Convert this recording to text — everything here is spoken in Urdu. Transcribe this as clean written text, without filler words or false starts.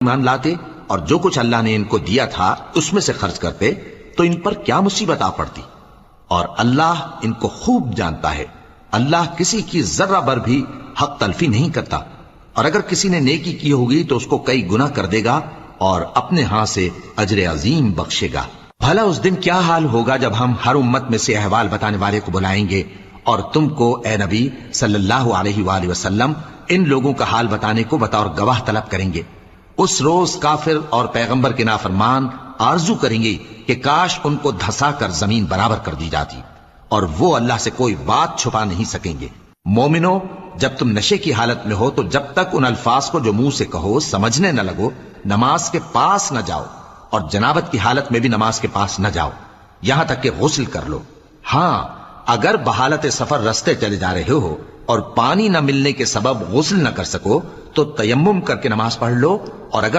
ایمان لاتے اور جو کچھ اللہ نے ان کو دیا تھا اس میں سے خرچ کرتے تو ان پر کیا مصیبت آ پڑتی، اور اللہ ان کو خوب جانتا ہے۔ اللہ کسی کی ذرہ بر بھی حق تلفی نہیں کرتا، اور اگر کسی نے نیکی کی ہوگی تو اس کو کئی گنا کر دے گا اور اپنے ہاں سے اجر عظیم بخشے گا۔ بھلا اس دن کیا حال ہوگا جب ہم ہر امت میں سے احوال بتانے والے کو بلائیں گے اور تم کو اے نبی صلی اللہ علیہ وآلہ وسلم ان لوگوں کا حال بتانے کو بطور گواہ طلب کریں گے۔ اس روز کافر اور پیغمبر کے نافرمان آرزو کریں گے کہ کاش ان کو دھسا کر زمین برابر کر دی جاتی، اور وہ اللہ سے کوئی بات چھپا نہیں سکیں گے۔ مومنو، جب تم نشے کی حالت میں ہو تو جب تک ان الفاظ کو جو منہ سے کہو سمجھنے نہ لگو نماز کے پاس نہ جاؤ، اور جنابت کی حالت میں بھی نماز کے پاس نہ جاؤ یہاں تک کہ غسل کر لو۔ ہاں، اگر بحالت سفر رستے چلے جا رہے ہو اور پانی نہ ملنے کے سبب غسل نہ کر سکو تو تیمم کر کے نماز پڑھ لو، اور اگر